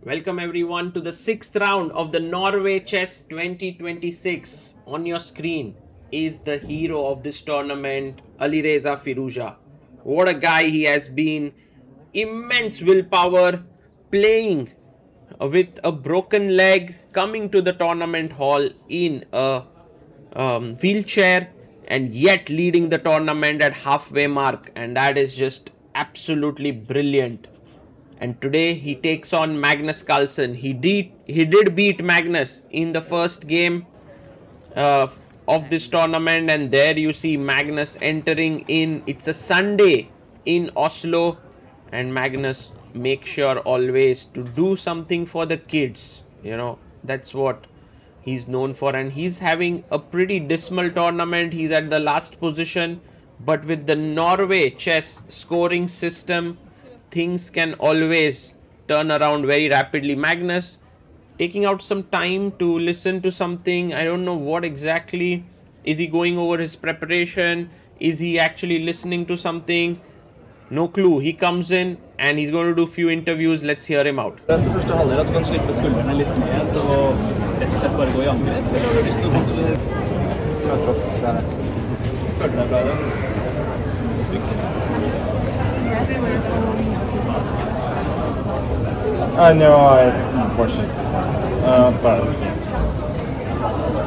Welcome everyone to the 6th round of the Norway Chess 2026. On your screen is the hero of this tournament, Alireza Firouzja. What a guy he has been. Immense willpower, playing with a broken leg, coming to the tournament hall in a wheelchair, and yet leading the tournament at halfway mark, and that is just absolutely brilliant. And today he takes on Magnus Carlsen. He did beat Magnus in the first game uh, of this tournament, and there you see Magnus entering in. It's a Sunday in Oslo, and Magnus makes sure always to do something for the kids. That's what he's known for, and he's having a pretty dismal tournament. He's at the last position, but with the Norway chess scoring system, things can always turn around very rapidly. Magnus taking out some time to listen to something. I don't know what exactly. Is he going over his preparation? Is he actually listening to something? No clue. He comes in and he's going to do few interviews. Let's hear him out. Første halvdel at du kan slippe skuldrene litt ned og rett og slett bare gå i angrep, eller har du lyst til å konsolidere? Føler deg bra i det? No, unfortunately. But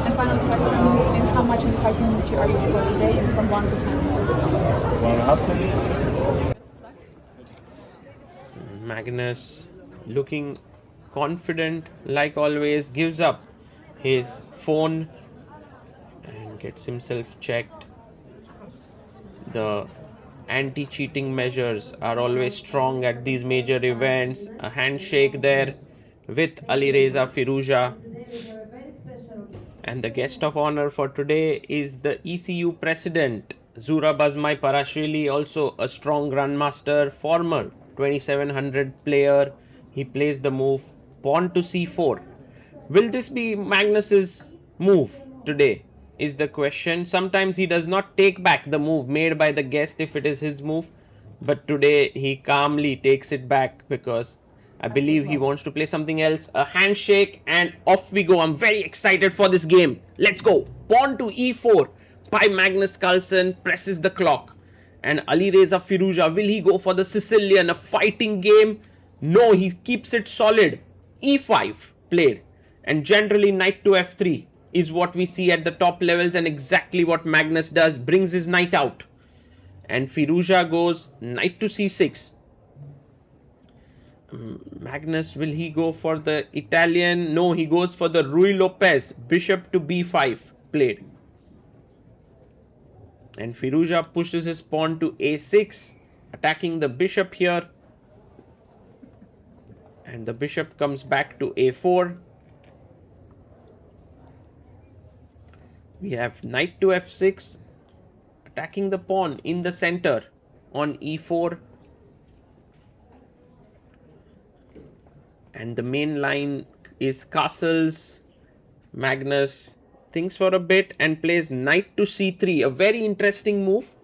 And final question, and how much in fighting mood are you for today from 1 to 10? 1.5 minutes. Magnus looking confident like always, gives up his phone and gets himself checked. The anti-cheating measures are always strong at these major events. A handshake there with Alireza Firouzja. And the guest of honor for today is the ECU president, Zura Bazmai Parashvili, also a strong grandmaster, former 2700 player. He plays the move pawn to c4. Will this be Magnus's move today? Is the question. Sometimes he does not take back the move made by the guest if it is his move, but today he calmly takes it back because I believe he wants to play something else. A handshake and off we go. I'm very excited for this game. Let's go. Pawn to e4 by Magnus Carlsen presses the clock. And Alireza Firouzja, will he go for the Sicilian, a fighting game? No, he keeps it solid. e5 played, and generally knight to f3 is what we see at the top levels, and exactly what Magnus does, brings his knight out. And Firouzja goes knight to c6. Magnus, will he go for the Italian? No, he goes for the Ruy Lopez, bishop to b5 played. And Firouzja pushes his pawn to a6, attacking the bishop here. And the bishop comes back to a4. We have knight to f6, attacking the pawn in the center on e4. And the main line is castles. Magnus thinks for a bit and plays knight to c3, a very interesting move.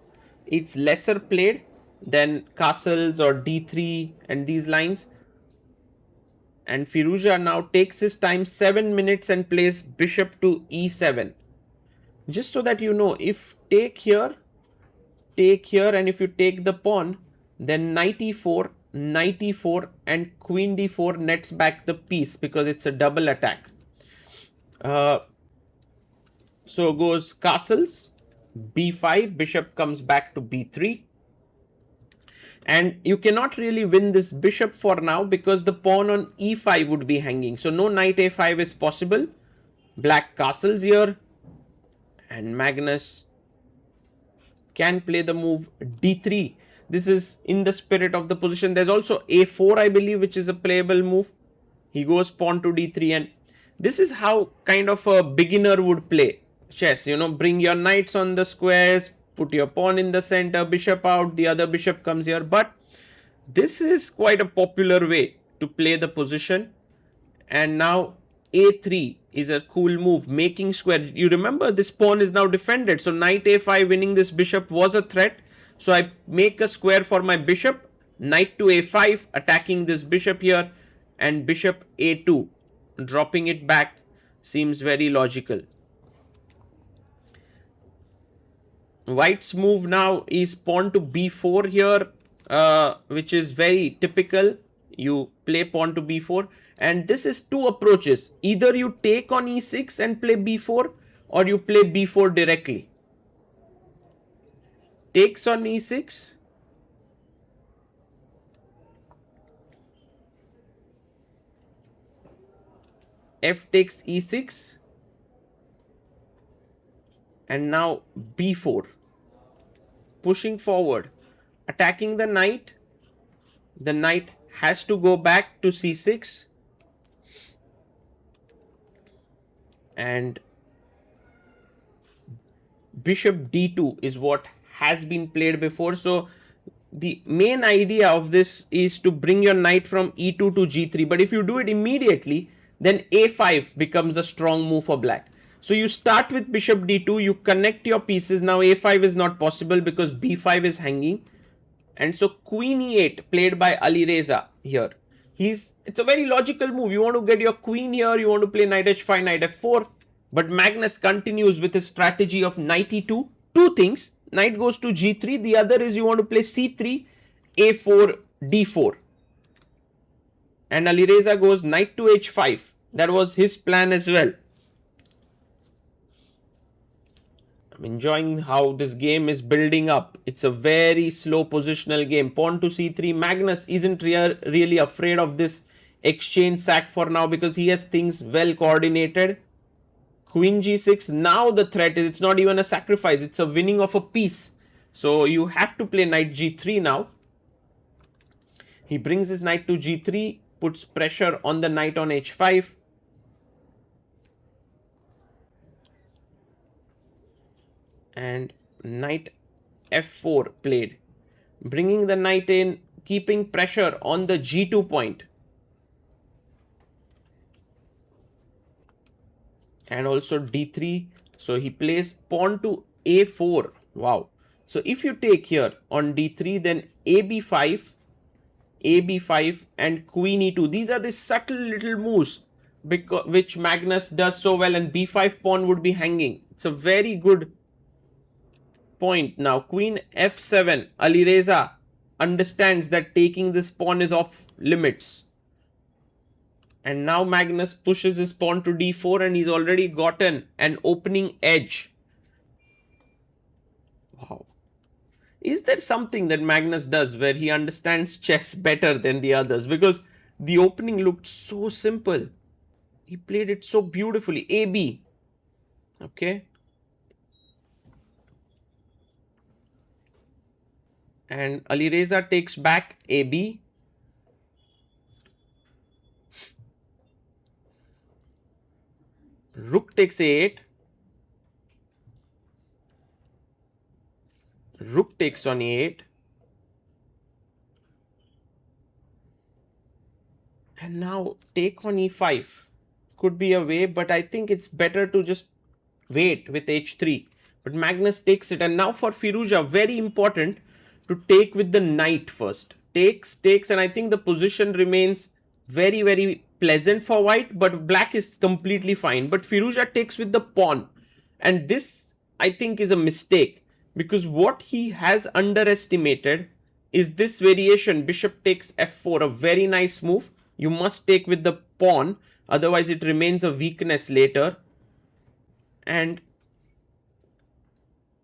It's lesser played than castles or d3 and these lines. And Firouzja now takes his time, 7 minutes, and plays bishop to e7. Just so that you know, if take here, and if you take the pawn, then knight e4, and queen d4 nets back the piece because it's a double attack. So goes castles, b5, bishop comes back to b3. And you cannot really win this bishop for now because the pawn on e5 would be hanging. So no knight a5 is possible. Black castles here. And Magnus can play the move d3. This is in the spirit of the position. There's also a4, I believe, which is a playable move. He goes pawn to d3. And this is how kind of a beginner would play chess. Bring your knights on the squares, put your pawn in the center, bishop out, the other bishop comes here. But this is quite a popular way to play the position. And now a3 is a cool move, making square. You remember this pawn is now defended. So knight a5 winning this bishop was a threat. So I make a square for my bishop, knight to a5, attacking this bishop here. and bishop a2, dropping it back, seems very logical. White's move now is pawn to b4 here, which is very typical. You play pawn to b4, and this is two approaches. Either you take on e6 and play b4, or you play b4 directly. Takes on e6. F takes e6. And now b4. Pushing forward. Attacking the knight. The knight has to go back to c6. And bishop d2 is what has been played before. So the main idea of this is to bring your knight from e2 to g3. But if you do it immediately, then a5 becomes a strong move for black. So you start with bishop d2, you connect your pieces. Now a5 is not possible because b5 is hanging. And so queen e8 played by Alireza here. It's a very logical move. You want to get your queen here, you want to play knight h5, knight f4. But Magnus continues with his strategy of knight e2. Two things. Knight goes to g3. The other is you want to play c3, a4, d4. And Alireza goes knight to h5. That was his plan as well. I'm enjoying how this game is building up. It's a very slow positional game. Pawn to c3. Magnus isn't really afraid of this exchange sack for now because he has things well coordinated. Queen g6. Now the threat is, it's not even a sacrifice. It's a winning of a piece. So you have to play knight g3 now. He brings his knight to g3. Puts pressure on the knight on h5. And knight f4 played. Bringing the knight in, keeping pressure on the g2 point. And also d3. So he plays pawn to a4. Wow. So if you take here on d3, then ab5, ab5 and queen e2. These are the subtle little moves which Magnus does so well, and b5 pawn would be hanging. It's a very good point. Now queen f7. Alireza understands that taking this pawn is off limits. And now Magnus pushes his pawn to d4 and he's already gotten an opening edge. Wow. Is there something that Magnus does where he understands chess better than the others? Because the opening looked so simple. He played it so beautifully. AB. Okay. And Alireza takes back AB. Rook takes a8. Rook takes on e8. And now take on e5. Could be a way, but I think it's better to just wait with h3. But Magnus takes it. And now for Firouzja, very important to take with the knight first. Takes, and I think the position remains very, very pleasant for white, but black is completely fine. But Firouzja takes with the pawn. And this, I think, is a mistake. Because what he has underestimated is this variation, bishop takes f4, a very nice move. You must take with the pawn, otherwise it remains a weakness later. And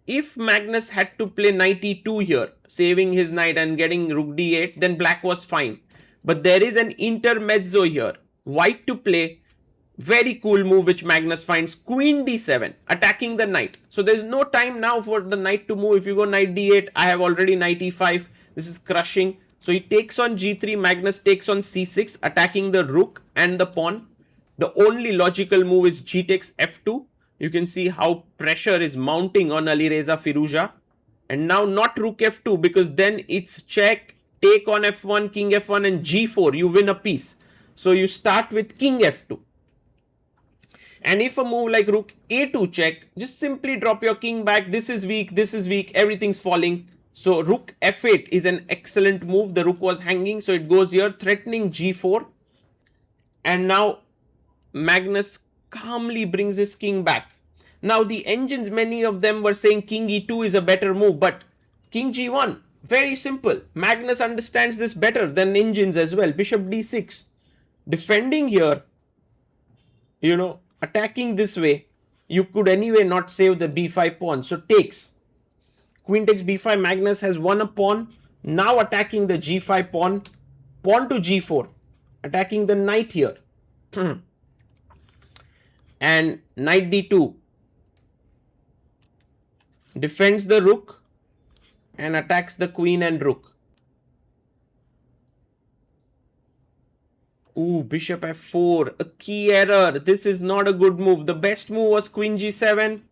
if Magnus had to play knight e2 here, saving his knight and getting rook d8, then black was fine. But there is an intermezzo here. White to play, very cool move which Magnus finds, queen d7, attacking the knight. So there is no time now for the knight to move. If you go knight d8, I have already knight e5. This is crushing. So he takes on g3, Magnus takes on c6, attacking the rook and the pawn. The only logical move is g takes f2. You can see how pressure is mounting on Alireza Firouzja. And now not rook f2, because then it's check, take on f1, king f1 and g4. You win a piece. So you start with king f2. And if a move like rook a2 check, just simply drop your king back. This is weak, everything's falling. So rook f8 is an excellent move. The rook was hanging, so it goes here, threatening g4. And now Magnus calmly brings his king back. Now the engines, many of them were saying king e2 is a better move, but king g1, very simple. Magnus understands this better than engines as well. Bishop d6, defending here, attacking this way. You could anyway not save the b5 pawn, so takes. Queen takes b5, Magnus has won a pawn. Now attacking the g5 pawn, pawn to g4, attacking the knight here. And knight d2 defends the rook and attacks the queen and rook. Ooh, bishop f4, a key error. This is not a good move. The best move was queen g7,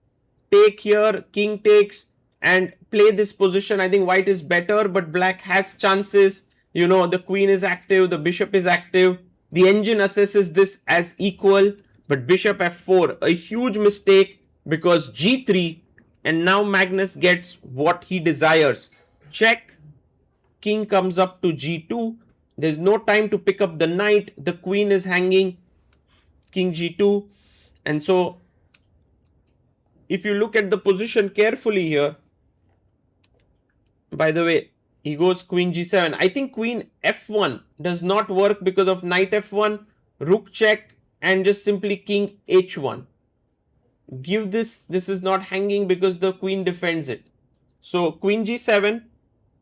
take here, king takes, and play this position. I think white is better, but black has chances. The queen is active, the bishop is active. The engine assesses this as equal, but bishop f4, a huge mistake, because g3, and now Magnus gets what he desires. Check, king comes up to g2. There's no time to pick up the knight. The queen is hanging, king g2. And so, if you look at the position carefully here, by the way, he goes queen g7. I think queen f1 does not work because of knight f1, rook check, and just simply king h1. Give this is not hanging because the queen defends it. So queen g7,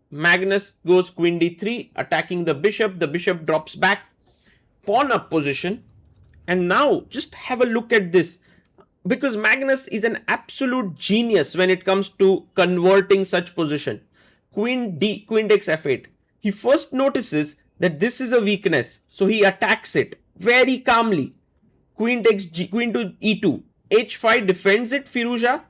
Magnus goes queen d3, attacking the bishop drops back, pawn up position. And now just have a look at this, because Magnus is an absolute genius when it comes to converting such position. Queen takes f8. He first notices that this is a weakness, so he attacks it very calmly. Queen takes queen to e2, h5 defends it, Firouzja.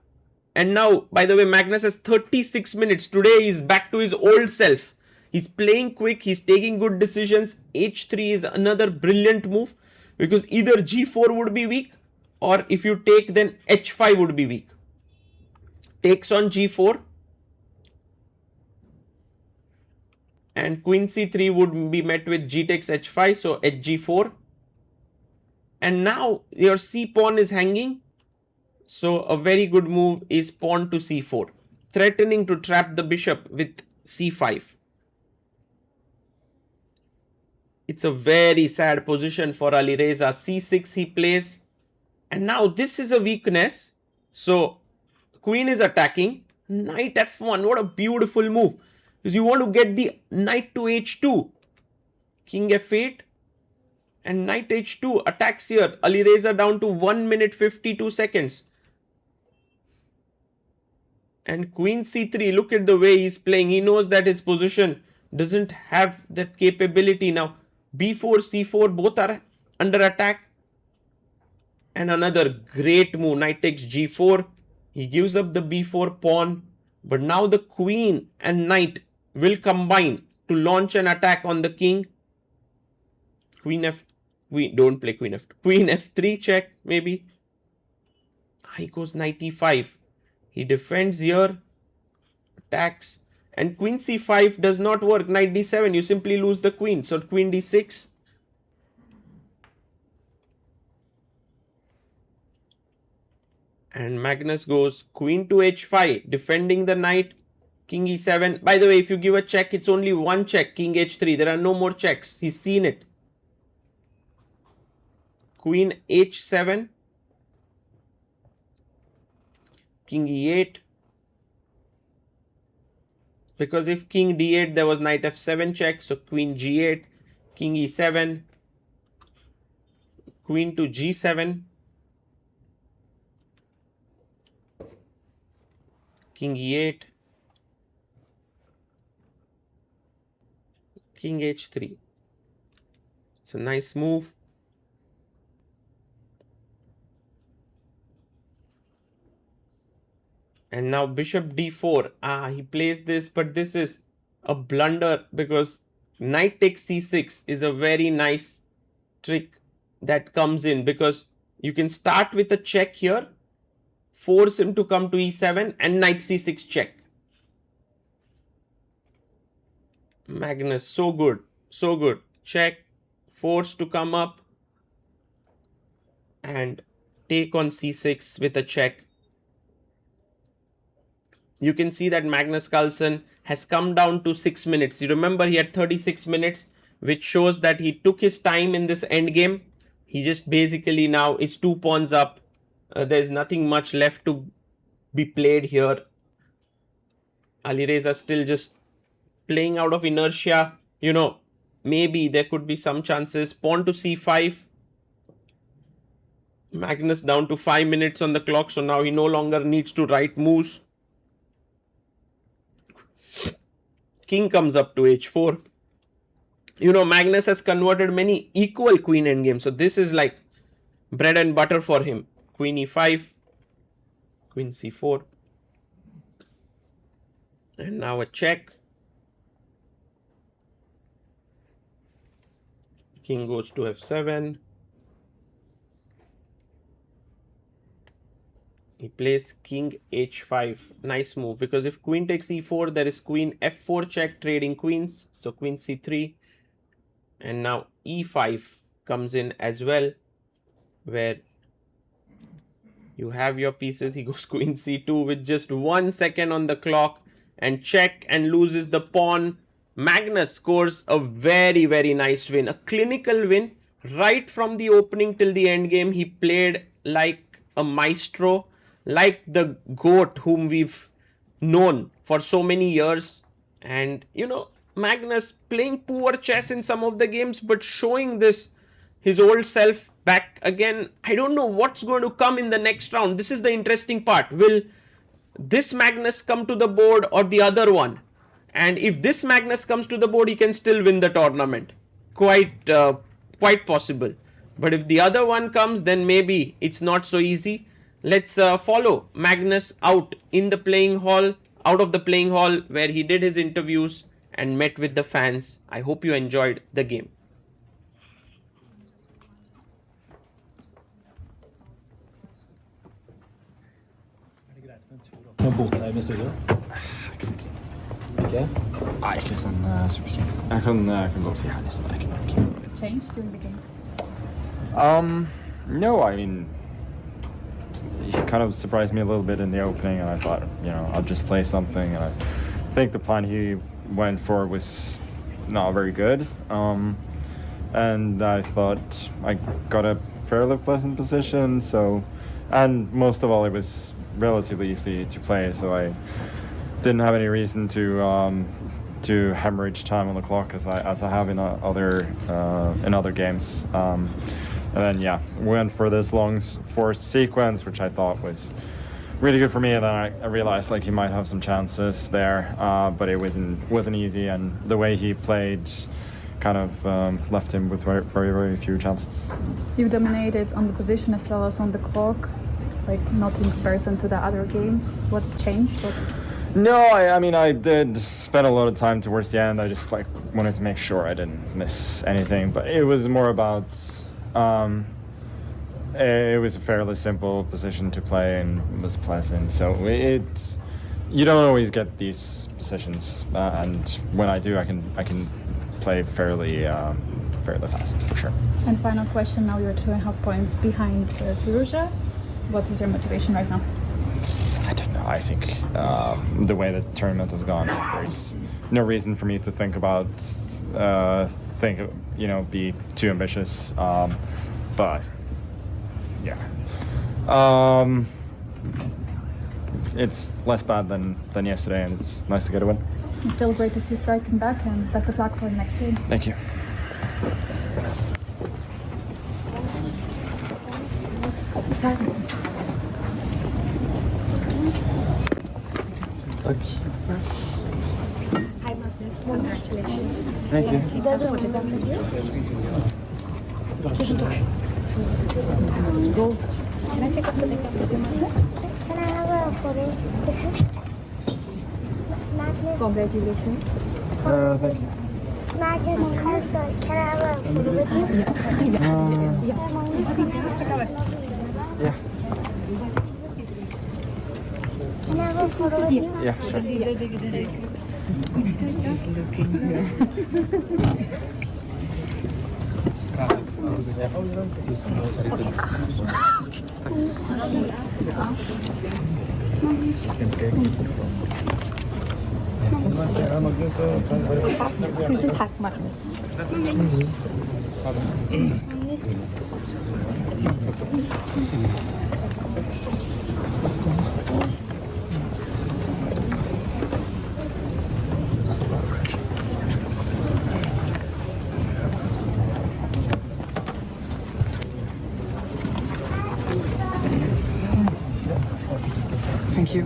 And now, by the way, Magnus has 36 minutes. Today he's back to his old self. He's playing quick, he's taking good decisions. h3 is another brilliant move, because either g4 would be weak, or if you take, then h5 would be weak. Takes on g4. And queen c3 would be met with g takes h5, so hg4. And now your c pawn is hanging. So a very good move is pawn to c4, threatening to trap the bishop with c5. It's a very sad position for Alireza. c6 he plays. And now this is a weakness. So queen is attacking. Knight f1, what a beautiful move. Because you want to get the knight to h2. King f8. And knight h2 attacks here. Alireza down to 1 minute 52 seconds. And queen c3, look at the way he's playing. He knows that his position doesn't have that capability now. b4, c4, both are under attack. And another great move, knight takes g4. He gives up the b4 pawn. But now the queen and knight will combine to launch an attack on the king. Don't play queen f2. Queen f3 check, maybe. He goes knight e5. He defends here, attacks, and queen c5 does not work. Knight d7, you simply lose the queen. So queen d6. And Magnus goes queen to h5, defending the knight, king e7. By the way, if you give a check, it's only one check, king h3. There are no more checks. He's seen it. Queen h7. King e8. Because if king d8, there was knight f7 check. So queen g8, king e7, queen to g7, king e8, king h3. It's a nice move. And now bishop d4. He plays this, but this is a blunder, because knight takes c6 is a very nice trick that comes in, because you can start with a check here, force him to come to e7, and knight c6 check. Magnus, so good, so good. Check, force to come up, and take on c6 with a check. You can see that Magnus Carlsen has come down to 6 minutes. You remember he had 36 minutes, which shows that he took his time in this endgame. He just basically now is 2 pawns up. There's nothing much left to be played here. Alireza still just playing out of inertia. You know, maybe there could be some chances. Pawn to c5. Magnus down to 5 minutes on the clock, so now he no longer needs to write moves. King comes up to h4. You know, Magnus has converted many equal queen endgames, so this is like bread and butter for him. Queen e5, queen c4, and now a check. King goes to f7. He plays king h5. Nice move, because if queen takes e4, there is queen f4 check, trading queens. So queen c3. And now e5 comes in as well, where you have your pieces. He goes queen c2 with just 1 second on the clock and check, and loses the pawn. Magnus scores a very, very nice win. A clinical win. Right from the opening till the end game, he played like a maestro, like the GOAT whom we've known for so many years. And, you know, Magnus playing poor chess in some of the games, but showing this, his old self back again. I don't know what's going to come in the next round. This is the interesting part. Will this Magnus come to the board or the other one? And if this Magnus comes to the board, he can still win the tournament. Quite possible. But if the other one comes, then maybe it's not so easy. Let's follow Magnus out in the playing hall, out of the playing hall, where he did his interviews and met with the fans. I hope you enjoyed the game. Kan jeg bote deg med studio? Ikke? Nei, ikke sånn superkeen. Jeg kan godt si her, liksom. Det er ikke noe. Changed during the game? No, I mean, he kind of surprised me a little bit in the opening, and I thought, you know, I'll just play something, and I think the plan he went for was not very good. And I thought I got a fairly pleasant position, so, and most of all, it was relatively easy to play, so I didn't have any reason to hemorrhage time on the clock as I have in other games. And then yeah, went for this long forced sequence, which I thought was really good for me. And then I realized like he might have some chances there, but it wasn't easy. And the way he played kind of left him with very, very, very few chances. You dominated on the position as well as on the clock, like not in comparison to the other games. What changed? No, I mean, I did spend a lot of time towards the end. I just like wanted to make sure I didn't miss anything, but it was more about it was a fairly simple position to play and was pleasant. So you don't always get these positions, and when I do, I can play fairly fast for sure. And final question, now you're 2.5 points behind Firouzja. What is your motivation right now? I don't know. I think the way the tournament has gone, there's no reason for me to think about be too ambitious. But yeah, it's less bad than yesterday, and it's nice to get a win. It's still great to see striking back, and best of luck for the next games. Thank you. Hi Magnus, congratulations. Thank you. Take that photo with you. Can I take a photograph with you, Magnus? Can I have a photo with you? Magnus, Congratulations. Thank you. Magnus Carlsen, can I have a photo with you? Yeah. Can I have a photo with you? Yeah, sure. Tusen tack, Magnus. Thank you.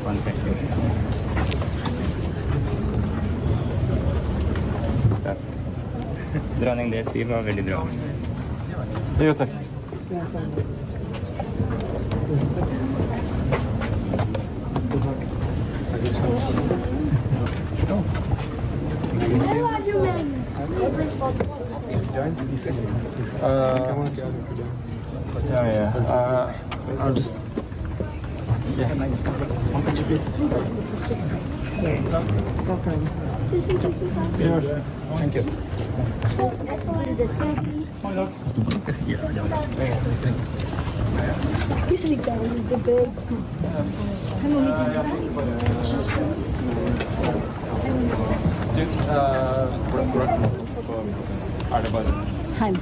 One second. Dronning D7 var veldig bra. Jo, tack. How are you, Magnus? You play sport. Yeah. I'll just. Yeah. Tusen tack. Yeah, sure. Thank you. So, what is it? This is the big. Time.